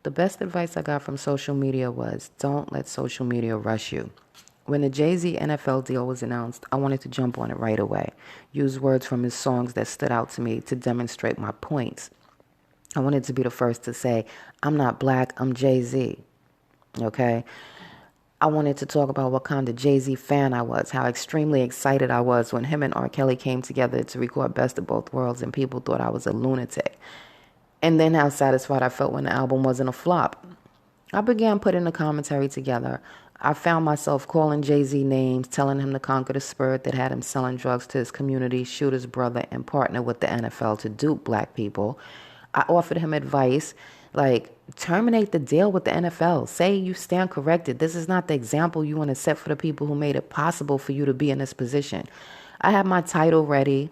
The best advice I got from social media was don't let social media rush you. When the Jay-Z NFL deal was announced, I wanted to jump on it right away, use words from his songs that stood out to me to demonstrate my points. I wanted to be the first to say, I'm not black, I'm Jay-Z, okay? I wanted to talk about what kind of Jay-Z fan I was, how extremely excited I was when him and R. Kelly came together to record Best of Both Worlds and people thought I was a lunatic. And then how satisfied I felt when the album wasn't a flop. I began putting the commentary together. I found myself calling Jay-Z names, telling him to conquer the spirit that had him selling drugs to his community, shoot his brother, and partner with the NFL to dupe black people. I offered him advice like, terminate the deal with the NFL. Say you stand corrected. This is not the example you want to set for the people who made it possible for you to be in this position. I had my title ready.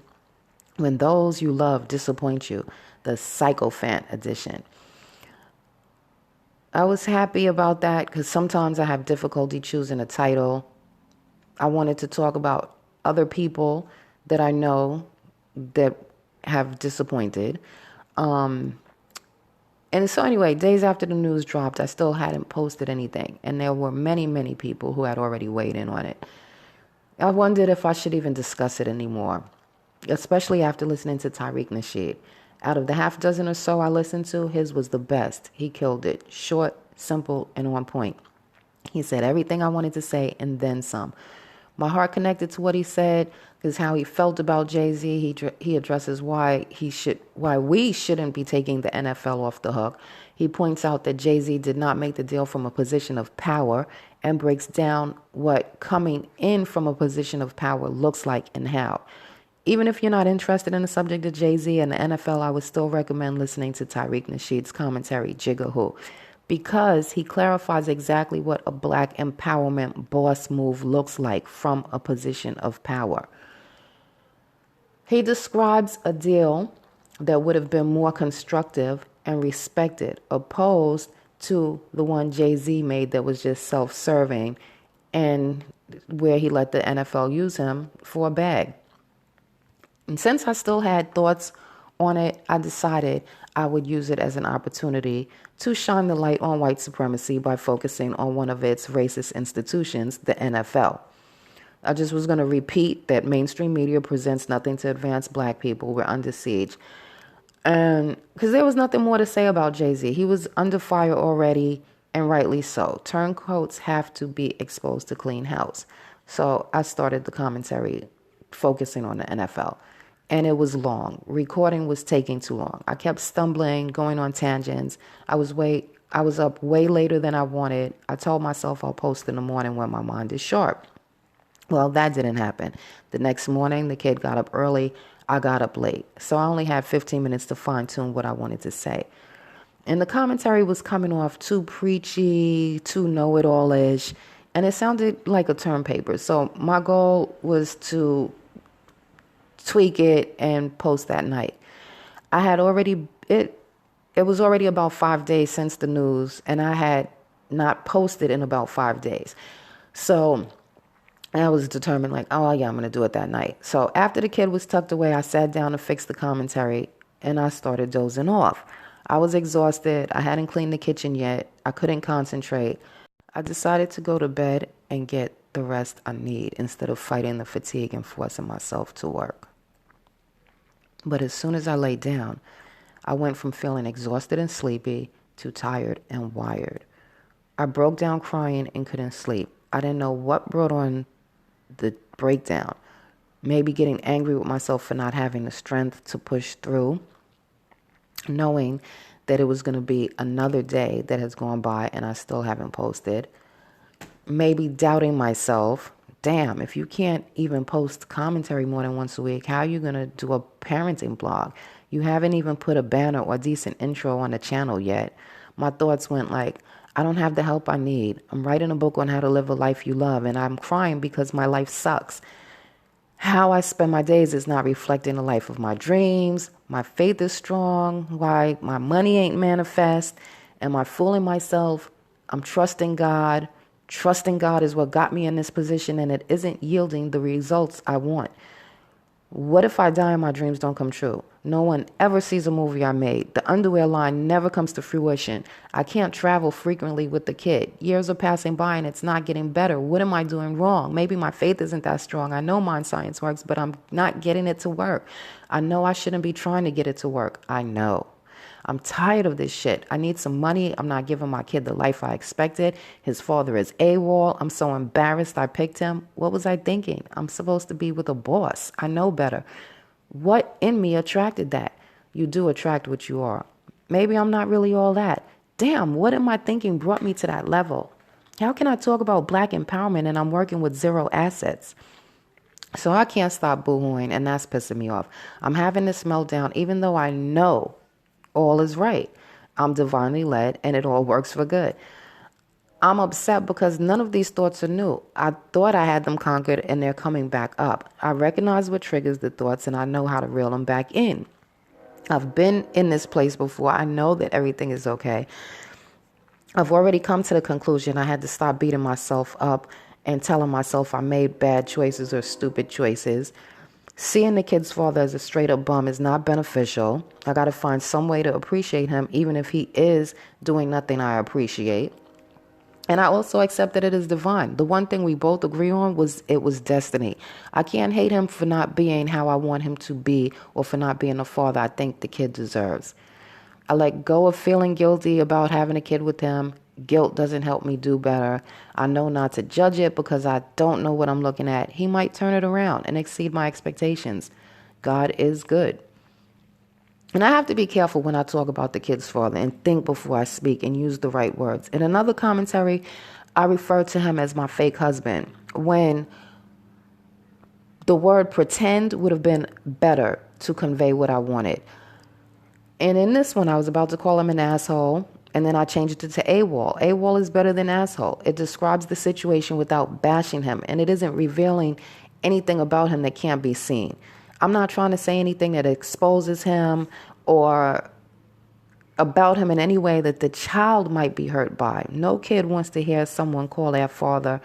When those you love disappoint you, the Psychophant edition. I was happy about that because sometimes I have difficulty choosing a title. I wanted to talk about other people that I know that have disappointed. And so anyway, days after the news dropped, I still hadn't posted anything. And there were many, many people who had already weighed in on it. I wondered if I should even discuss it anymore, especially after listening to Tariq Nasheed. Out of the half dozen or so I listened to, his was the best. He killed it. Short, simple, and on point. He said everything I wanted to say and then some. My heart connected to what he said because how he felt about Jay-Z. He addresses why we shouldn't be taking the NFL off the hook. He points out that Jay-Z did not make the deal from a position of power and breaks down what coming in from a position of power looks like and how. Even if you're not interested in the subject of Jay-Z and the NFL, I would still recommend listening to Tariq Nasheed's commentary, Jigahoo, because he clarifies exactly what a black empowerment boss move looks like from a position of power. He describes a deal that would have been more constructive and respected, opposed to the one Jay-Z made that was just self-serving and where he let the NFL use him for a bag. And since I still had thoughts on it, I decided I would use it as an opportunity to shine the light on white supremacy by focusing on one of its racist institutions, the NFL. I just was going to repeat that mainstream media presents nothing to advance black people. We're under siege. And because there was nothing more to say about Jay-Z. He was under fire already, and rightly so. Turncoats have to be exposed to clean house. So I started the commentary focusing on the NFL. And it was long. Recording was taking too long. I kept stumbling, going on tangents. I was up way later than I wanted. I told myself I'll post in the morning when my mind is sharp. Well, that didn't happen. The next morning, the kid got up early. I got up late. So I only had 15 minutes to fine-tune what I wanted to say. And the commentary was coming off too preachy, too know-it-all-ish, and it sounded like a term paper. So my goal was to tweak it and post that night. It was already about 5 days since the news, and I had not posted in about 5 days. So I was determined like, oh yeah, I'm going to do it that night. So after the kid was tucked away, I sat down to fix the commentary and I started dozing off. I was exhausted. I hadn't cleaned the kitchen yet. I couldn't concentrate. I decided to go to bed and get the rest I need instead of fighting the fatigue and forcing myself to work. But as soon as I lay down, I went from feeling exhausted and sleepy to tired and wired. I broke down crying and couldn't sleep. I didn't know what brought on the breakdown. Maybe getting angry with myself for not having the strength to push through, knowing that it was going to be another day that has gone by and I still haven't posted. Maybe doubting myself. Damn, if you can't even post commentary more than once a week, how are you going to do a parenting blog? You haven't even put a banner or a decent intro on the channel yet. My thoughts went like, I don't have the help I need. I'm writing a book on how to live a life you love, and I'm crying because my life sucks. How I spend my days is not reflecting the life of my dreams. My faith is strong. Why my money ain't manifest. Am I fooling myself? I'm trusting God. Trusting God is what got me in this position, and it isn't yielding the results I want. What if I die and my dreams don't come true? No one ever sees a movie I made. The underwear line never comes to fruition. I can't travel frequently with the kid. Years are passing by and it's not getting better. What am I doing wrong? Maybe my faith isn't that strong. I know mind science works, but I'm not getting it to work. I know I shouldn't be trying to get it to work. I know. I'm tired of this shit. I need some money. I'm not giving my kid the life I expected. His father is AWOL. I'm so embarrassed I picked him. What was I thinking? I'm supposed to be with a boss. I know better. What in me attracted that? You do attract what you are. Maybe I'm not really all that. Damn, what am I thinking brought me to that level? How can I talk about black empowerment and I'm working with zero assets? So I can't stop boohooing, and that's pissing me off. I'm having this meltdown even though I know all is right. I'm divinely led and it all works for good. I'm upset because none of these thoughts are new. I thought I had them conquered and they're coming back up. I recognize what triggers the thoughts and I know how to reel them back in. I've been in this place before. I know that everything is okay. I've already come to the conclusion I had to stop beating myself up and telling myself I made bad choices or stupid choices. Seeing the kid's father as a straight up bum is not beneficial. I got to find some way to appreciate him even if he is doing nothing I appreciate. And I also accept that it is divine. The one thing we both agree on was it was destiny. I can't hate him for not being how I want him to be or for not being the father I think the kid deserves. I let go of feeling guilty about having a kid with him. Guilt doesn't help me do better. I know not to judge it because I don't know what I'm looking at. He might turn it around and exceed my expectations. God is good. And I have to be careful when I talk about the kid's father and think before I speak and use the right words. In another commentary, I refer to him as my fake husband, when the word pretend would have been better to convey what I wanted. And in this one, I was about to call him an asshole, and then I changed it to AWOL. AWOL is better than asshole. It describes the situation without bashing him, and it isn't revealing anything about him that can't be seen. I'm not trying to say anything that exposes him or about him in any way that the child might be hurt by. No kid wants to hear someone call their father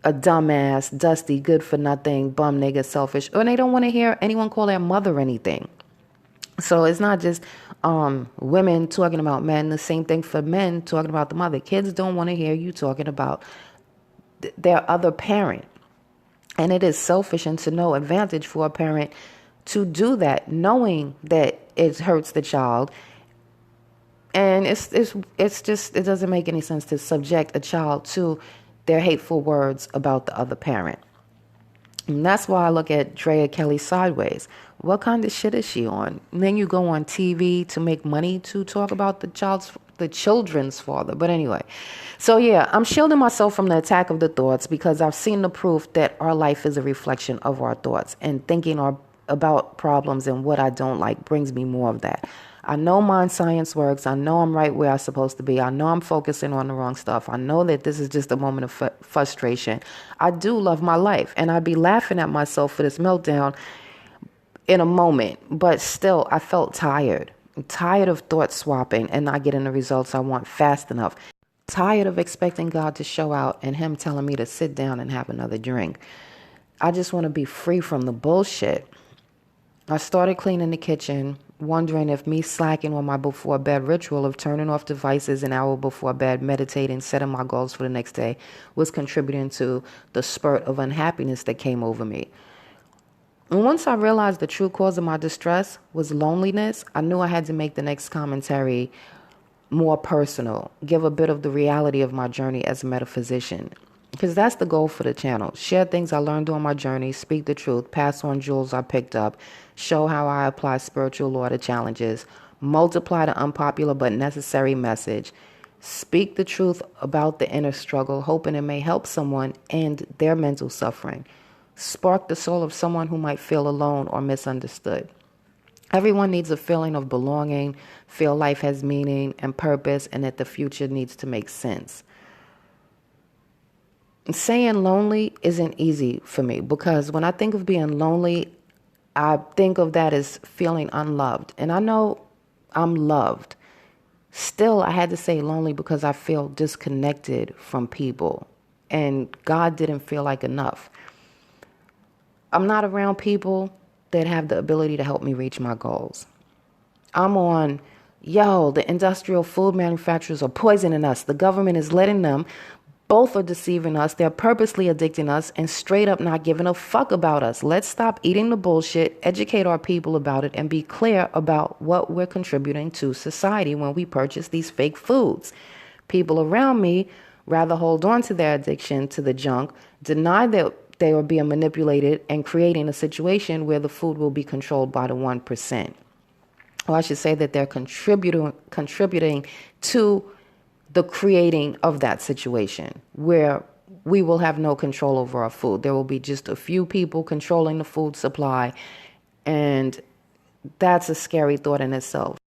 a dumbass, dusty, good for nothing, bum nigga, selfish, or they don't want to hear anyone call their mother anything. So it's not just women talking about men. The same thing for men talking about the mother. Kids don't want to hear you talking about their other parent. And it is selfish and to no advantage for a parent to do that, knowing that it hurts the child. And it's just, it doesn't make any sense to subject a child to their hateful words about the other parent. And that's why I look at Drea Kelly sideways. What kind of shit is she on? And then you go on TV to make money to talk about the children's father. But anyway, so yeah, I'm shielding myself from the attack of the thoughts because I've seen the proof that our life is a reflection of our thoughts, and thinking about problems and what I don't like brings me more of that. I know mind science works. I know I'm right where I'm supposed to be. I know I'm focusing on the wrong stuff. I know that this is just a moment of frustration. I do love my life, and I'd be laughing at myself for this meltdown in a moment, but still I felt tired. I'm tired of thought swapping and not getting the results I want fast enough. Tired of expecting God to show out and him telling me to sit down and have another drink. I just want to be free from the bullshit. I started cleaning the kitchen, wondering if me slacking on my before bed ritual of turning off devices an hour before bed, meditating, setting my goals for the next day was contributing to the spurt of unhappiness that came over me. And once I realized the true cause of my distress was loneliness, I knew I had to make the next commentary more personal, give a bit of the reality of my journey as a metaphysician. Because that's the goal for the channel. Share things I learned on my journey, speak the truth, pass on jewels I picked up, show how I apply spiritual law to challenges, multiply the unpopular but necessary message, speak the truth about the inner struggle, hoping it may help someone end their mental suffering. Spark the soul of someone who might feel alone or misunderstood. Everyone needs a feeling of belonging, feel life has meaning and purpose, and that the future needs to make sense. Saying lonely isn't easy for me because when I think of being lonely, I think of that as feeling unloved. And I know I'm loved. Still, I had to say lonely because I feel disconnected from people. And God didn't feel like enough. I'm not around people that have the ability to help me reach my goals. I'm on, the industrial food manufacturers are poisoning us. The government is letting them. Both are deceiving us. They're purposely addicting us and straight up not giving a fuck about us. Let's stop eating the bullshit, educate our people about it, and be clear about what we're contributing to society when we purchase these fake foods. People around me rather hold on to their addiction to the junk, deny that they are being manipulated, and creating a situation where the food will be controlled by the 1%. Or I should say that they're contributing to the creating of that situation where we will have no control over our food. There will be just a few people controlling the food supply, and that's a scary thought in itself.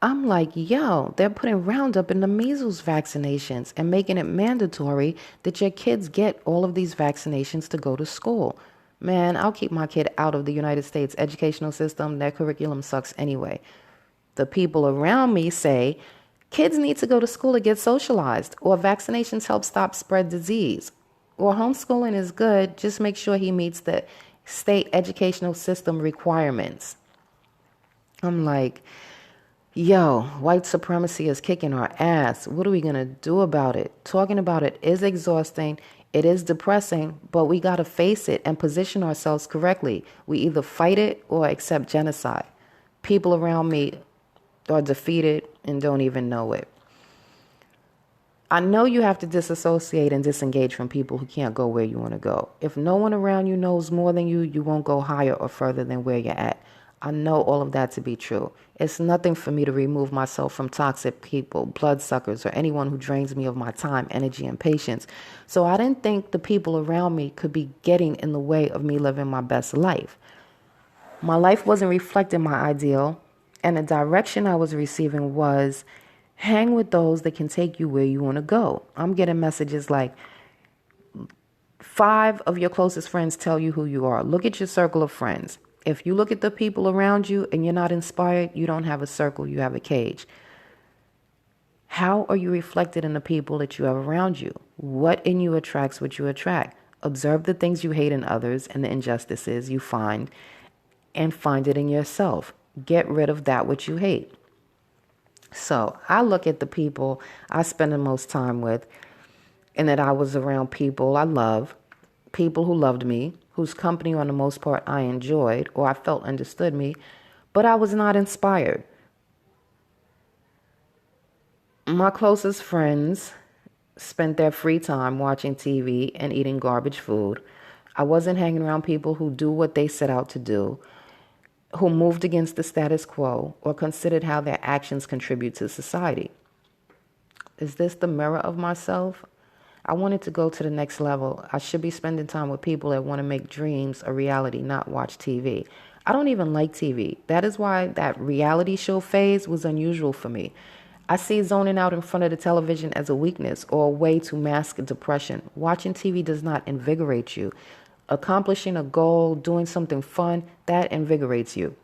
I'm like, they're putting Roundup in the measles vaccinations and making it mandatory that your kids get all of these vaccinations to go to school. Man, I'll keep my kid out of the United States educational system. Their curriculum sucks anyway. The people around me say kids need to go to school to get socialized, or vaccinations help stop spread disease, or homeschooling is good, just make sure he meets the state educational system requirements. I'm like, white supremacy is kicking our ass. What are we going to do about it? Talking about it is exhausting. It is depressing, but we got to face it and position ourselves correctly. We either fight it or accept genocide. People around me are defeated and don't even know it. I know you have to disassociate and disengage from people who can't go where you want to go. If no one around you knows more than you, you won't go higher or further than where you're at. I know all of that to be true. It's nothing for me to remove myself from toxic people, bloodsuckers, or anyone who drains me of my time, energy, and patience. So I didn't think the people around me could be getting in the way of me living my best life. My life wasn't reflecting my ideal, and the direction I was receiving was hang with those that can take you where you want to go. I'm getting messages like 5 of your closest friends tell you who you are. Look at your circle of friends. If you look at the people around you and you're not inspired, you don't have a circle, you have a cage. How are you reflected in the people that you have around you? What in you attracts what you attract? Observe the things you hate in others and the injustices you find, and find it in yourself. Get rid of that which you hate. So I look at the people I spend the most time with, and that I was around people I love, people who loved me, whose company on the most part I enjoyed or I felt understood me, but I was not inspired. My closest friends spent their free time watching TV and eating garbage food. I wasn't hanging around people who do what they set out to do, who moved against the status quo, or considered how their actions contribute to society. Is this the mirror of myself? I wanted to go to the next level. I should be spending time with people that want to make dreams a reality, not watch TV. I don't even like TV. That is why that reality show phase was unusual for me. I see zoning out in front of the television as a weakness or a way to mask depression. Watching TV does not invigorate you. Accomplishing a goal, doing something fun, that invigorates you.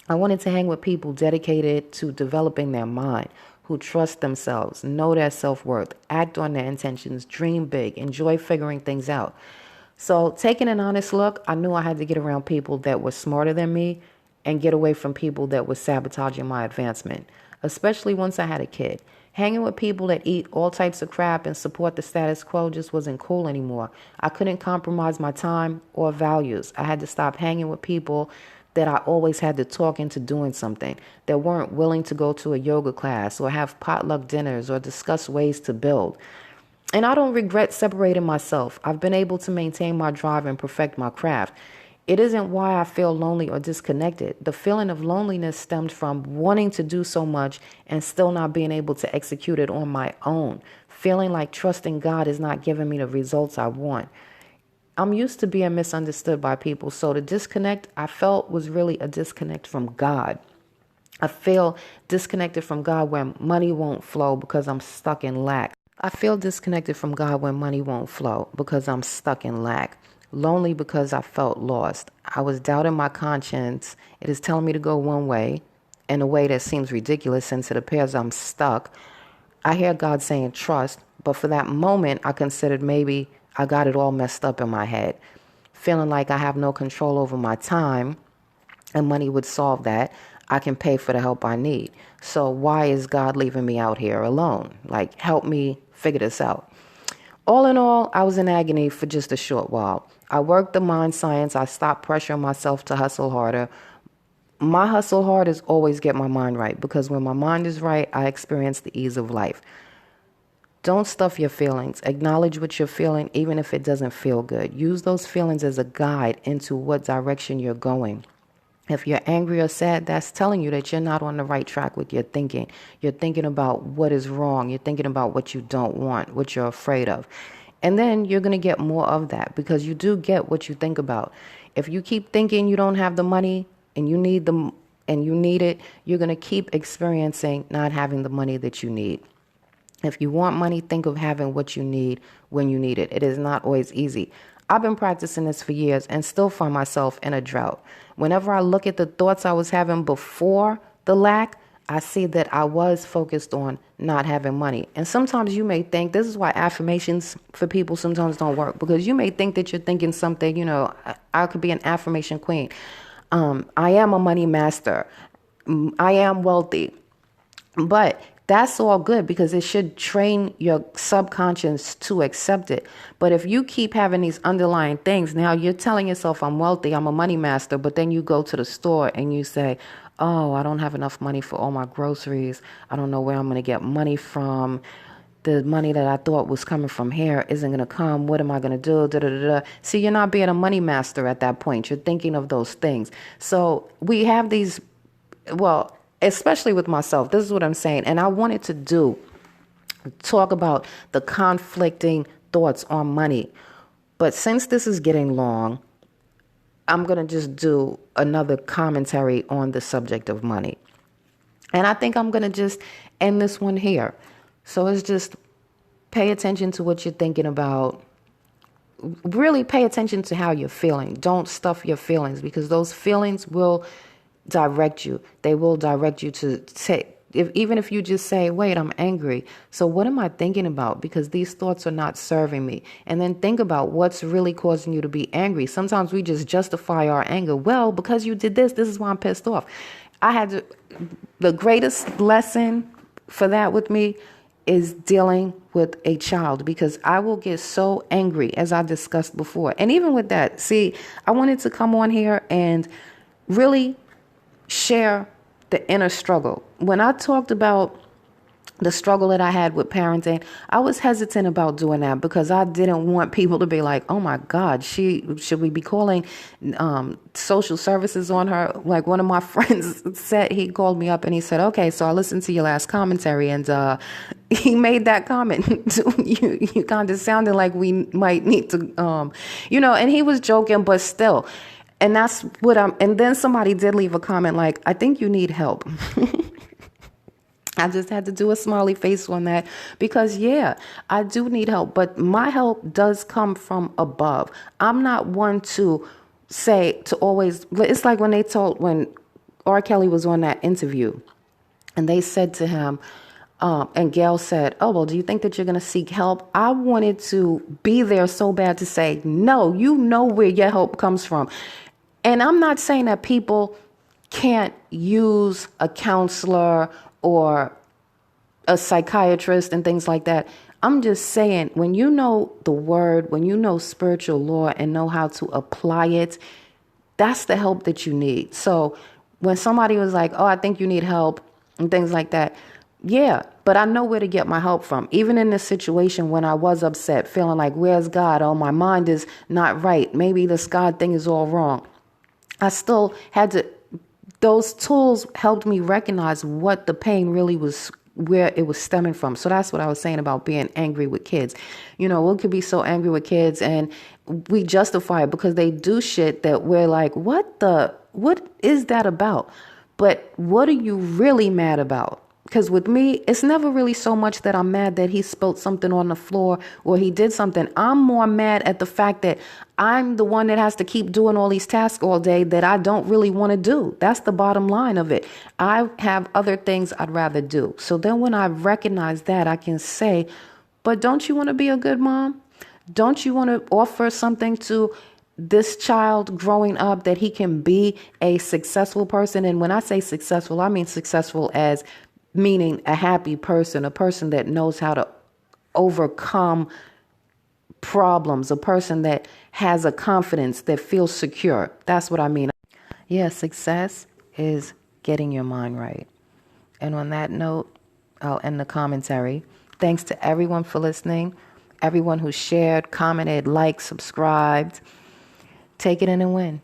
I wanted to hang with people dedicated to developing their mind, who trust themselves, know their self-worth, act on their intentions, dream big, enjoy figuring things out. So taking an honest look, I knew I had to get around people that were smarter than me and get away from people that were sabotaging my advancement, especially once I had a kid. Hanging with people that eat all types of crap and support the status quo just wasn't cool anymore. I couldn't compromise my time or values. I had to stop hanging with people that I always had to talk into doing something, that weren't willing to go to a yoga class or have potluck dinners or discuss ways to build. And I don't regret separating myself. I've been able to maintain my drive and perfect my craft. It isn't why I feel lonely or disconnected. The feeling of loneliness stemmed from wanting to do so much and still not being able to execute it on my own. Feeling like trusting God is not giving me the results I want. I'm used to being misunderstood by people, so the disconnect I felt was really a disconnect from God. I feel disconnected from God when money won't flow because I'm stuck in lack. I feel disconnected from God when money won't flow because I'm stuck in lack. Lonely because I felt lost. I was doubting my conscience. It is telling me to go one way, in a way that seems ridiculous since it appears I'm stuck. I hear God saying trust, but for that moment I considered maybe I got it all messed up in my head, feeling like I have no control over my time and money would solve that. I can pay for the help I need. So why is God leaving me out here alone? Like, help me figure this out. All in all, I was in agony for just a short while. I worked the mind science. I stopped pressuring myself to hustle harder. My hustle hard is always get my mind right, because when my mind is right, I experience the ease of life. Don't stuff your feelings. Acknowledge what you're feeling, even if it doesn't feel good. Use those feelings as a guide into what direction you're going. If you're angry or sad, that's telling you that you're not on the right track with your thinking. You're thinking about what is wrong. You're thinking about what you don't want, what you're afraid of. And then you're going to get more of that, because you do get what you think about. If you keep thinking you don't have the money and you need it, you're going to keep experiencing not having the money that you need. If you want money, think of having what you need when you need it. It is not always easy. I've been practicing this for years and still find myself in a drought. Whenever I look at the thoughts I was having before the lack, I see that I was focused on not having money. And sometimes you may think, this is why affirmations for people sometimes don't work, because you may think that you're thinking something, I could be an affirmation queen. I am a money master. I am wealthy. But that's all good, because it should train your subconscious to accept it. But if you keep having these underlying things, now you're telling yourself, I'm wealthy, I'm a money master, but then you go to the store and you say, oh, I don't have enough money for all my groceries. I don't know where I'm going to get money from. The money that I thought was coming from here isn't going to come. What am I going to do? Da, da, da, da. See, you're not being a money master at that point. You're thinking of those things. So we have these, especially with myself, this is what I'm saying. And I wanted to talk about the conflicting thoughts on money. But since this is getting long, I'm going to just do another commentary on the subject of money. And I think I'm going to just end this one here. So it's just pay attention to what you're thinking about. Really pay attention to how you're feeling. Don't stuff your feelings, because those feelings will direct you. They will direct you to say, even if you just say, wait, I'm angry. So what am I thinking about? Because these thoughts are not serving me. And then think about what's really causing you to be angry. Sometimes we just justify our anger. Well, because you did this is why I'm pissed off. The greatest lesson for that with me is dealing with a child, because I will get so angry, as I discussed before. And even with that, see, I wanted to come on here and really share the inner struggle. When I talked about the struggle that I had with parenting, I was hesitant about doing that, because I didn't want people to be like, oh my God, should we be calling social services on her? Like one of my friends said, he called me up and he said, okay, so I listened to your last commentary, and he made that comment. You kind of sounded like we might need to, and he was joking, but still. And that's and then somebody did leave a comment like, I think you need help. I just had to do a smiley face on that, because I do need help, but my help does come from above. I'm not one to say to always, it's like when R. Kelly was on that interview and they said to him, and Gail said, oh, well, do you think that you're going to seek help? I wanted to be there so bad to say, no, you know where your help comes from. And I'm not saying that people can't use a counselor or a psychiatrist and things like that. I'm just saying, when you know the word, when you know spiritual law and know how to apply it, that's the help that you need. So when somebody was like, oh, I think you need help and things like that, but I know where to get my help from. Even in this situation when I was upset, feeling like, where's God? Oh, my mind is not right. Maybe this God thing is all wrong. I still had to, those tools helped me recognize what the pain really was, where it was stemming from. So that's what I was saying about being angry with kids. We could be so angry with kids and we justify it because they do shit that we're like, what is that about? But what are you really mad about? Because with me, it's never really so much that I'm mad that he spilled something on the floor or he did something. I'm more mad at the fact that I'm the one that has to keep doing all these tasks all day that I don't really want to do. That's the bottom line of it. I have other things I'd rather do. So then when I recognize that, I can say, but don't you want to be a good mom? Don't you want to offer something to this child growing up that he can be a successful person. And when I say successful, I mean successful as meaning a happy person, a person that knows how to overcome problems, a person that has a confidence that feels secure. That's what I mean. Yeah, success is getting your mind right. And on that note, I'll end the commentary. Thanks to everyone for listening, everyone who shared, commented, liked, subscribed. Take it in and win.